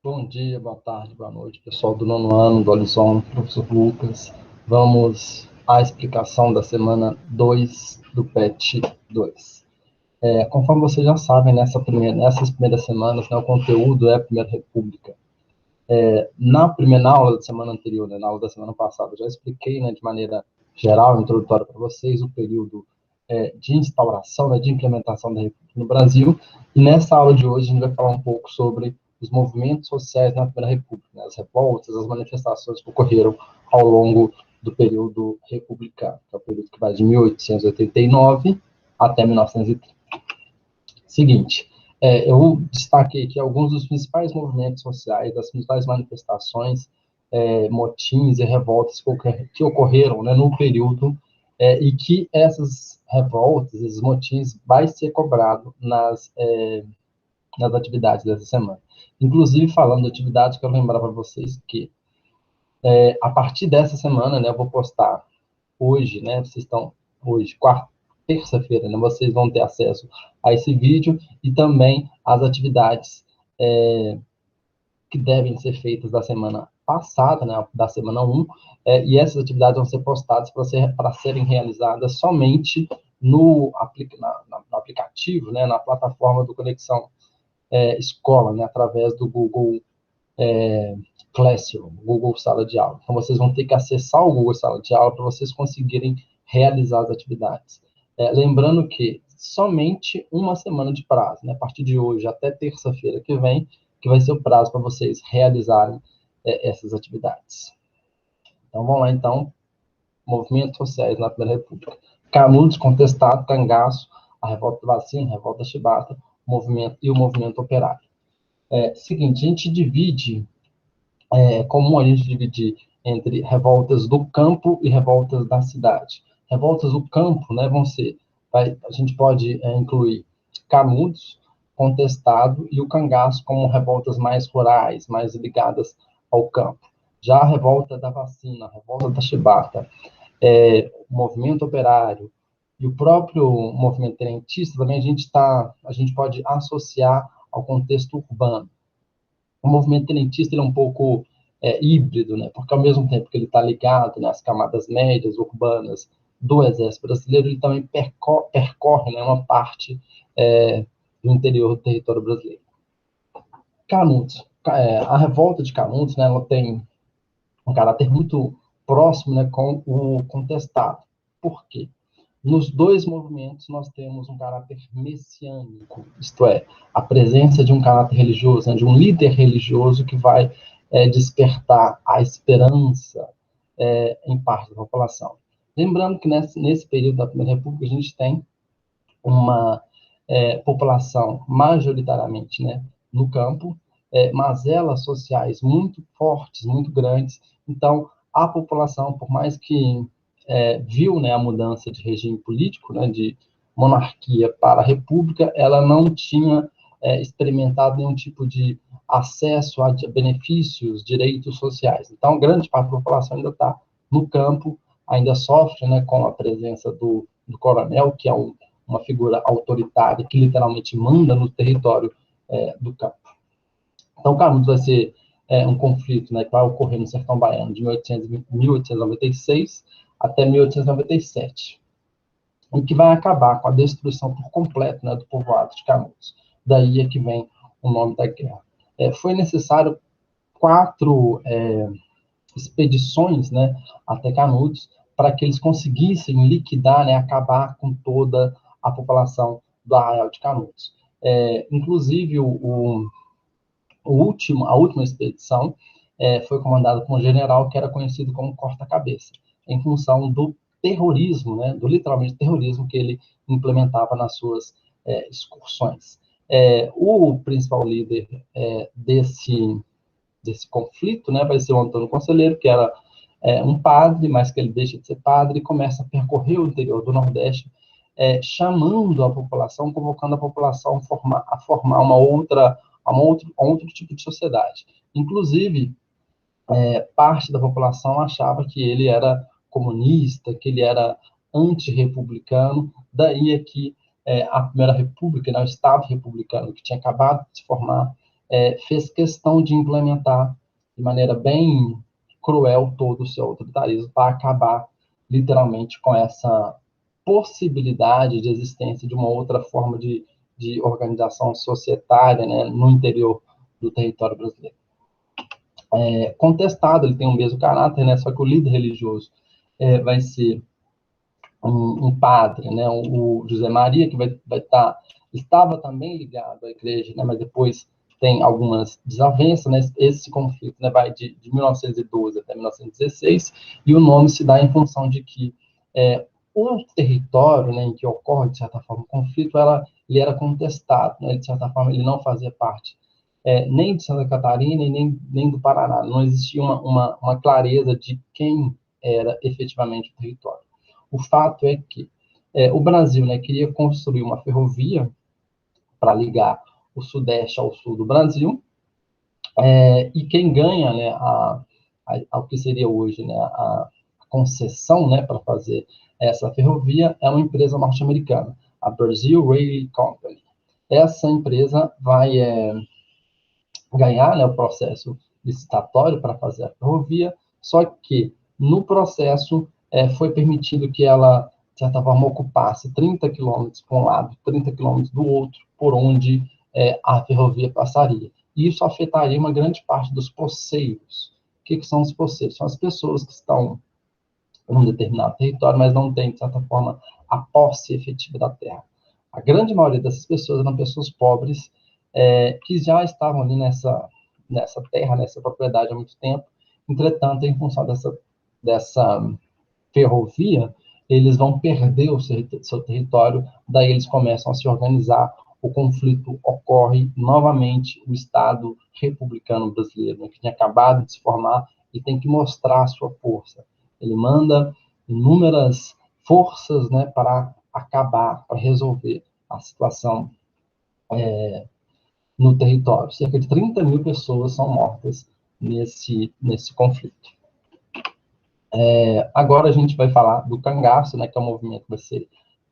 Bom dia, boa tarde, boa noite, pessoal do nono ano, do Horizonte, professor Lucas. Vamos à explicação da semana 2 do PET 2. Conforme vocês já sabem, nessas primeiras semanas, né, o conteúdo é a Primeira República. Na aula da semana anterior, né, na aula da semana passada, eu já expliquei, né, de maneira geral, introdutória para vocês, o período de instauração, né, de implementação da República no Brasil. E nessa aula de hoje a gente vai falar um pouco sobre os movimentos sociais na Primeira República, né, as revoltas, as manifestações que ocorreram ao longo do período republicano, que é o período que vai de 1889 até 1930. Seguinte, eu destaquei aqui alguns dos principais movimentos sociais, das principais manifestações, motins e revoltas que ocorreram, né, no período, e que essas revoltas, esses motins, vai ser cobrado nas atividades dessa semana. Inclusive, falando de atividades, quero lembrar para vocês que, a partir dessa semana, né, eu vou postar hoje, né, vocês estão hoje, terça-feira, né, vocês vão ter acesso a esse vídeo e também às atividades que devem ser feitas da semana passada, né, da semana 1, e essas atividades vão ser postadas para serem realizadas somente no aplicativo, né, na plataforma do Conexão Escola, né, através do Google Classroom, Google Sala de Aula. Então, vocês vão ter que acessar o Google Sala de Aula para vocês conseguirem realizar as atividades. Lembrando que somente uma semana de prazo, né? A partir de hoje até terça-feira que vem, que vai ser o prazo para vocês realizarem essas atividades. Então, vamos lá, então. Movimentos sociais na Primeira República. Canudos, contestado, cangaço, a revolta do Vacina, a revolta chibata, o movimento operário. Seguinte, a gente divide, é comum a gente dividir entre revoltas do campo e revoltas da cidade. Revoltas do campo, né, a gente pode incluir Canudos, Contestado e o Cangaço como revoltas mais rurais, mais ligadas ao campo. Já a revolta da Vacina, a revolta da Chibata, o movimento operário e o próprio movimento tenentista também a gente pode associar ao contexto urbano. O movimento tenentista ele é um pouco híbrido, né? Porque ao mesmo tempo que ele está ligado, né, às camadas médias urbanas do Exército Brasileiro, ele também percorre, né, uma parte do interior do território brasileiro. Canudos. A revolta de Canudos, né, ela tem um caráter muito próximo, né, com o contestado. Por quê? Nos dois movimentos nós temos um caráter messiânico, isto é, a presença de um caráter religioso, né, de um líder religioso que vai despertar a esperança em parte da população. Lembrando que nesse período da Primeira República a gente tem uma população majoritariamente, né, no campo, mazelas sociais muito fortes, muito grandes. Então, a população, por mais que viu, né, a mudança de regime político, né, de monarquia para a república, ela não tinha experimentado nenhum tipo de acesso a benefícios, direitos sociais. Então, grande parte da população ainda está no campo, ainda sofre, né, com a presença do coronel, que é uma figura autoritária que literalmente manda no território do campo. Então, Canudos vai ser um conflito, né, que vai ocorrer no sertão baiano de 1896 até 1897, e que vai acabar com a destruição por completo, né, do povoado de Canudos. Daí é que vem o nome da guerra. Foi necessário 4 expedições, né, até Canudos para que eles conseguissem liquidar, né, acabar com toda a população do Arraial de Canudos. Inclusive, a última expedição foi comandada por um general que era conhecido como Corta-Cabeça, em função do terrorismo, né, do literalmente terrorismo que ele implementava nas suas excursões. O principal líder desse conflito, né, vai ser o Antônio Conselheiro, que era um padre, mas que ele deixa de ser padre e começa a percorrer o interior do Nordeste, chamando a população, convocando a população a formar um outro tipo de sociedade. Inclusive, parte da população achava que ele era comunista, que ele era antirrepublicano, daí é que a Primeira República, né, o Estado republicano, que tinha acabado de se formar, fez questão de implementar de maneira bem cruel todo o seu autoritarismo para acabar, literalmente, com essa possibilidade de existência de uma outra forma de organização societária, né, no interior do território brasileiro. Contestado, ele tem o mesmo caráter, né, só que o líder religioso vai ser um padre, né, o José Maria, que vai estar, estava também ligado à igreja, né, mas depois tem algumas desavenças, né, esse conflito, né, vai de 1912 até 1916, e o nome se dá em função de que o território, né, em que ocorre, de certa forma, o conflito, ele era contestado, né, de certa forma, ele não fazia parte nem de Santa Catarina e nem do Paraná, não existia uma clareza de quem era efetivamente o território. O fato é que o Brasil, né, queria construir uma ferrovia para ligar o Sudeste ao Sul do Brasil, e quem ganha, né, ao que seria hoje, né, a concessão, né, para fazer essa ferrovia é uma empresa norte-americana, a Brazil Railway Company. Essa empresa vai ganhar, né, o processo licitatório para fazer a ferrovia, só que no processo foi permitido que ela, de certa forma, ocupasse 30 quilômetros para um lado, 30 quilômetros do outro, por onde a ferrovia passaria. E isso afetaria uma grande parte dos poceiros. O que são os poceiros? São as pessoas que estão em um determinado território, mas não têm, de certa forma, a posse efetiva da terra. A grande maioria dessas pessoas eram pessoas pobres, que já estavam ali nessa terra, nessa propriedade há muito tempo. Entretanto, em função dessa ferrovia, eles vão perder o seu território, daí eles começam a se organizar, o conflito ocorre novamente, o Estado republicano brasileiro, né, que tinha acabado de se formar, e tem que mostrar a sua força. Ele manda inúmeras forças, né, para acabar, para resolver a situação no território. Cerca de 30 mil pessoas são mortas nesse conflito. Agora a gente vai falar do cangaço, né, que é um movimento que vai ser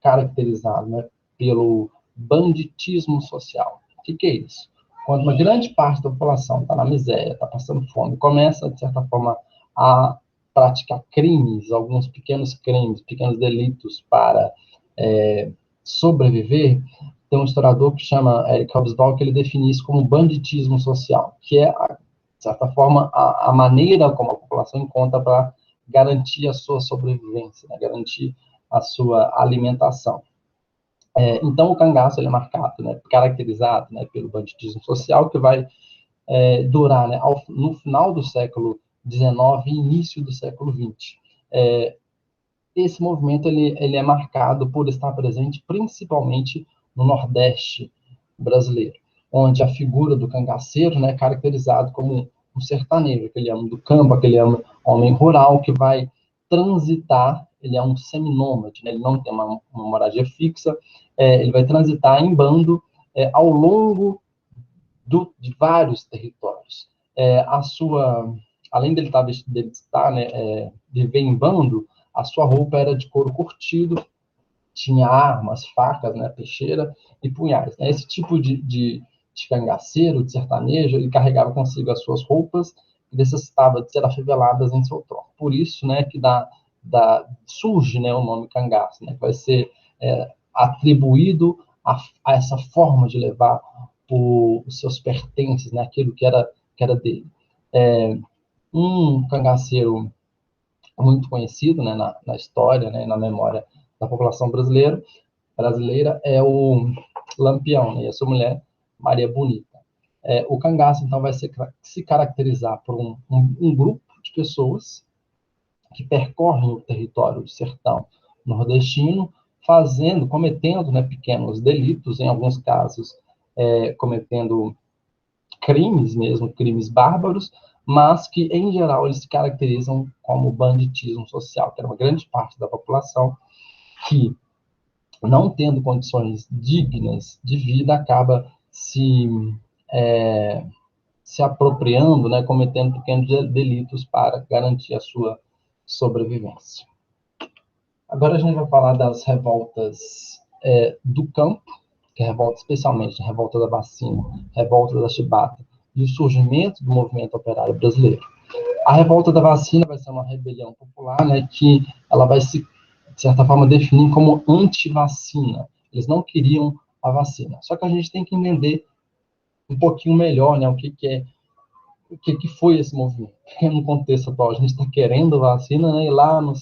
caracterizado, né, pelo banditismo social. O que é isso? Quando uma grande parte da população está na miséria, está passando fome, começa, de certa forma, a praticar crimes, alguns pequenos crimes, pequenos delitos para sobreviver, tem um historiador que chama Eric Hobsbawm, que ele define isso como banditismo social, que é, de certa forma, a maneira como a população encontra para garantir a sua sobrevivência, né, garantir a sua alimentação. Então, o cangaço ele é marcado, né, caracterizado, né, pelo banditismo social, que vai durar, né, no final do século XIX e início do século XX. Esse movimento ele é marcado por estar presente principalmente no Nordeste brasileiro, onde a figura do cangaceiro, né, é caracterizado como um sertanejo, aquele homem do campo, aquele homem rural que vai transitar, ele é um seminômade, né, ele não tem uma moradia fixa, ele vai transitar em bando ao longo de vários territórios. Além dele estar, né, viver em bando, a sua roupa era de couro curtido, tinha armas, facas, né, peixeira e punhais. Esse tipo de cangaceiro, de sertanejo, ele carregava consigo as suas roupas e necessitava de ser afiveladas em seu tronco. Por isso, né, que surge, né, o nome cangaço, né, que vai ser atribuído a essa forma de levar os seus pertences, né, aquilo que era dele. Um cangaceiro muito conhecido, né, na história, né, na memória da população brasileira é o Lampião, né, e a sua mulher, Maria Bonita. O cangaço, então, vai se caracterizar por um grupo de pessoas que percorrem o território do sertão nordestino, cometendo, né, pequenos delitos, em alguns casos, cometendo crimes mesmo, crimes bárbaros, mas que, em geral, eles se caracterizam como banditismo social, que era uma grande parte da população que, não tendo condições dignas de vida, acaba se apropriando, né, cometendo pequenos delitos para garantir a sua sobrevivência. Agora a gente vai falar das revoltas do campo, que é a revolta, especialmente a revolta da vacina, revolta da chibata, e o surgimento do movimento operário brasileiro. A revolta da vacina vai ser uma rebelião popular, né, que ela vai se, de certa forma, definir como anti-vacina. Eles não queriam a vacina. Só que a gente tem que entender um pouquinho melhor, né, o que foi esse movimento. Porque no contexto atual a gente está querendo vacina, né, e lá no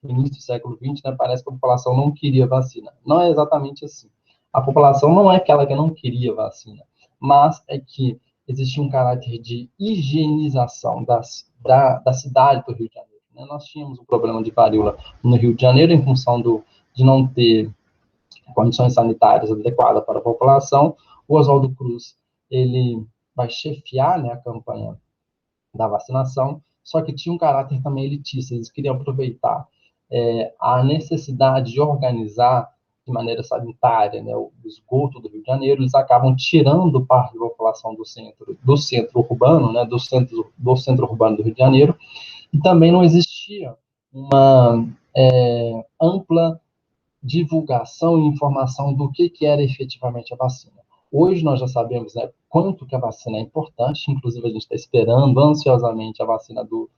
início do século XX, né, parece que a população não queria vacina. Não é exatamente assim. A população não é aquela que não queria vacina, mas é que existia um caráter de higienização da cidade do Rio de Janeiro. Né? Nós tínhamos um problema de varíola no Rio de Janeiro em função de não ter condições sanitárias adequadas para a população. O Oswaldo Cruz, ele vai chefiar, né, a campanha da vacinação, só que tinha um caráter também elitista. Eles queriam aproveitar a necessidade de organizar de maneira sanitária, né, o esgoto do Rio de Janeiro. Eles acabam tirando parte da população do centro urbano, né, do centro urbano do Rio de Janeiro, e também não existia uma ampla divulgação e informação do que era efetivamente a vacina. Hoje nós já sabemos, né, quanto que a vacina é importante, inclusive a gente está esperando ansiosamente a vacina do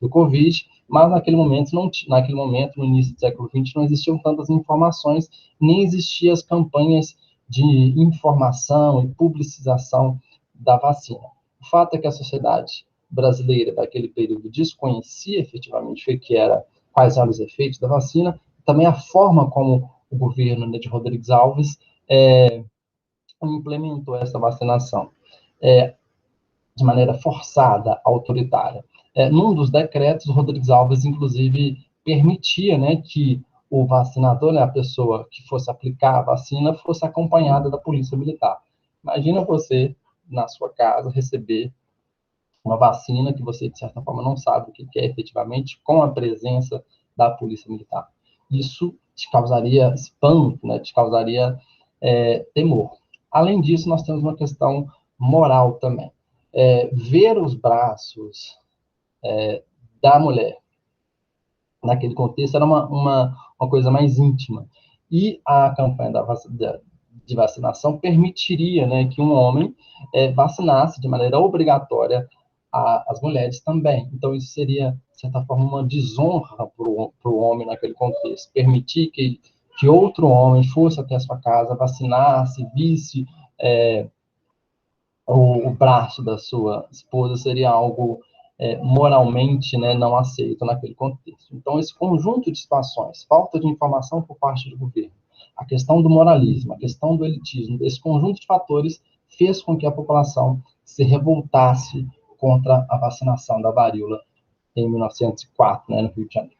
Covid, mas naquele momento, no início do século XX, não existiam tantas informações, nem existiam as campanhas de informação e publicização da vacina. O fato é que a sociedade brasileira, daquele período, desconhecia efetivamente quais eram os efeitos da vacina, também a forma como o governo, né, de Rodrigues Alves implementou essa vacinação de maneira forçada, autoritária. Num dos decretos, Rodrigues Alves, inclusive, permitia, né, que o vacinador, né, a pessoa que fosse aplicar a vacina, fosse acompanhada da polícia militar. Imagina você, na sua casa, receber uma vacina que você, de certa forma, não sabe o que é efetivamente, com a presença da polícia militar. Isso te causaria espanto, né? Te causaria temor. Além disso, nós temos uma questão moral também. Ver os braços da mulher naquele contexto era uma coisa mais íntima. E a campanha de vacinação permitiria, né, que um homem vacinasse de maneira obrigatória as mulheres também. Então, isso seria, de certa forma, uma desonra para o homem naquele contexto. Permitir que outro homem fosse até a sua casa, vacinasse, visse o braço da sua esposa, seria algo moralmente, né, não aceito naquele contexto. Então, esse conjunto de situações, falta de informação por parte do governo, a questão do moralismo, a questão do elitismo, esse conjunto de fatores fez com que a população se revoltasse contra a vacinação da varíola em 1904, né, no Rio de Janeiro.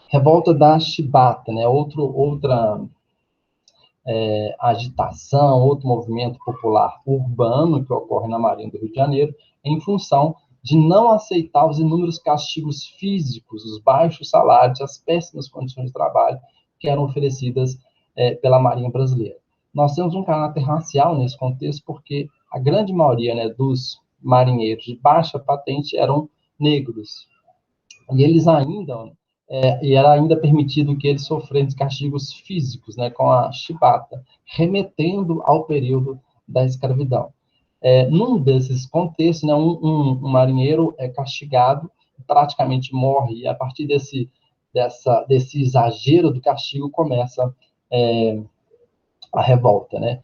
Revolta da chibata, né, outra agitação, outro movimento popular urbano que ocorre na Marinha do Rio de Janeiro, em função de não aceitar os inúmeros castigos físicos, os baixos salários, as péssimas condições de trabalho que eram oferecidas pela Marinha brasileira. Nós temos um caráter racial nesse contexto, porque a grande maioria, né, dos marinheiros de baixa patente eram negros. E eles ainda e era ainda permitido que eles sofressem castigos físicos, né, com a chibata, remetendo ao período da escravidão. Num desses contextos, né, um marinheiro é castigado, praticamente morre, e a partir desse exagero do castigo começa a revolta, né?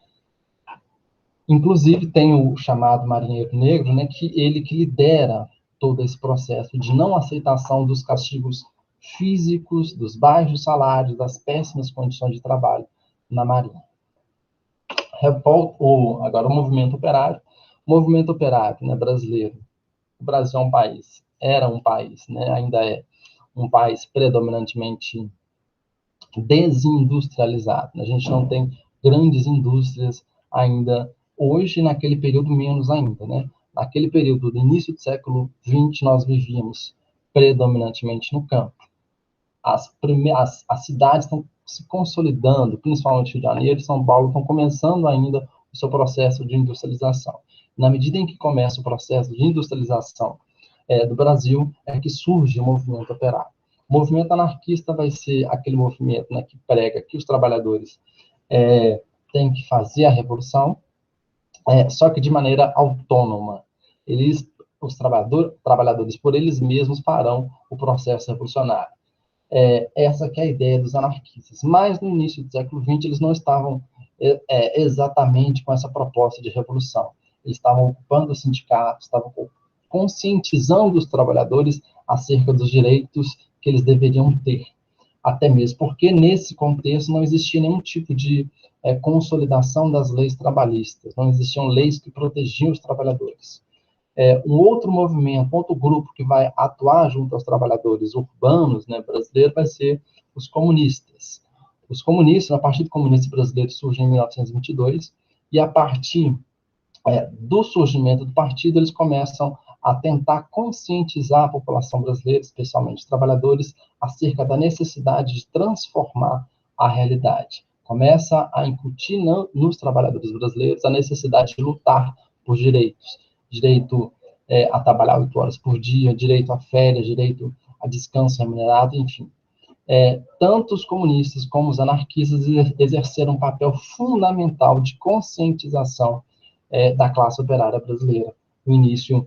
Inclusive, tem o chamado marinheiro negro, né, que lidera todo esse processo de não aceitação dos castigos físicos, dos baixos salários, das péssimas condições de trabalho na Marinha. Agora, o movimento operário. O movimento operário, né, brasileiro. O Brasil era um país, né, ainda é um país predominantemente desindustrializado. A gente não tem grandes indústrias ainda hoje, naquele período menos ainda, né? Naquele período do início do século XX, nós vivíamos predominantemente no campo. As cidades estão se consolidando, principalmente Rio de Janeiro e São Paulo, estão começando ainda o seu processo de industrialização. Na medida em que começa o processo de industrialização do Brasil, é que surge o movimento operário. O movimento anarquista vai ser aquele movimento, né, que prega que os trabalhadores tem que fazer a revolução, só que de maneira autônoma. Os trabalhadores, por eles mesmos, farão o processo revolucionário. Essa que é a ideia dos anarquistas. Mas, no início do século XX, eles não estavam exatamente com essa proposta de revolução. Eles estavam ocupando os sindicatos, estavam conscientizando os trabalhadores acerca dos direitos que eles deveriam ter. Até mesmo porque, nesse contexto, não existia nenhum tipo de consolidação das leis trabalhistas, não existiam leis que protegiam os trabalhadores. Um outro movimento, outro grupo que vai atuar junto aos trabalhadores urbanos, né, brasileiros, vai ser os comunistas. Os comunistas, o Partido Comunista Brasileiro surge em 1922, e a partir do surgimento do partido, eles começam a tentar conscientizar a população brasileira, especialmente os trabalhadores, acerca da necessidade de transformar a realidade. Começa a incutir nos trabalhadores brasileiros a necessidade de lutar por direitos. Direito a trabalhar 8 horas por dia, direito a férias, direito a descanso remunerado, enfim. Tanto os comunistas como os anarquistas exerceram um papel fundamental de conscientização da classe operária brasileira no início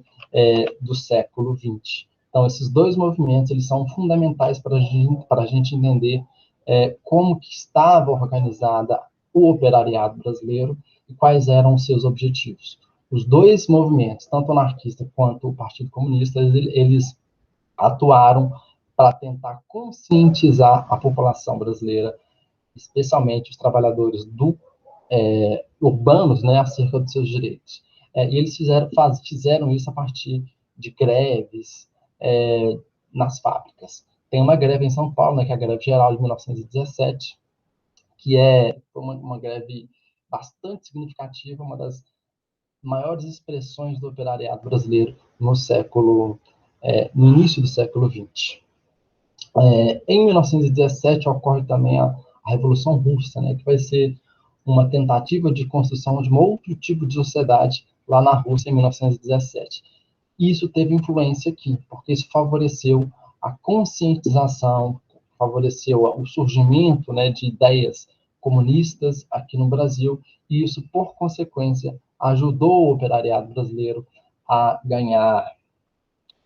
do século XX. Então, esses dois movimentos eles são fundamentais para a gente entender como que estava organizada o operariado brasileiro e quais eram os seus objetivos. Os dois movimentos, tanto o anarquista quanto o Partido Comunista, eles atuaram para tentar conscientizar a população brasileira, especialmente os trabalhadores urbanos, né, acerca dos seus direitos. E eles fizeram isso a partir de greves nas fábricas. Tem uma greve em São Paulo, né, que é a greve geral de 1917, que foi uma greve bastante significativa, uma das maiores expressões do operariado brasileiro no início do século XX. Em 1917 ocorre também a Revolução Russa, né, que vai ser uma tentativa de construção de um outro tipo de sociedade lá na Rússia em 1917. E isso teve influência aqui, porque isso favoreceu a conscientização, favoreceu o surgimento, né, de ideias comunistas aqui no Brasil, e isso, por consequência, ajudou o operariado brasileiro a ganhar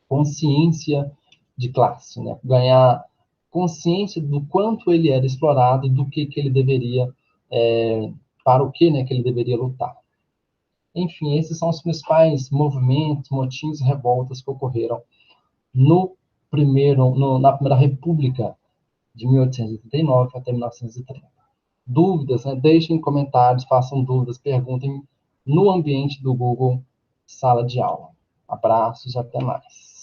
consciência de classe, né? Ganhar consciência do quanto ele era explorado e do que ele deveria, para o que, né, que ele deveria lutar. Enfim, esses são os principais movimentos, motins e revoltas que ocorreram na Primeira República, de 1889 até 1930. Dúvidas, né? Deixem comentários, façam dúvidas, perguntem no ambiente do Google Sala de Aula. Abraços, até mais.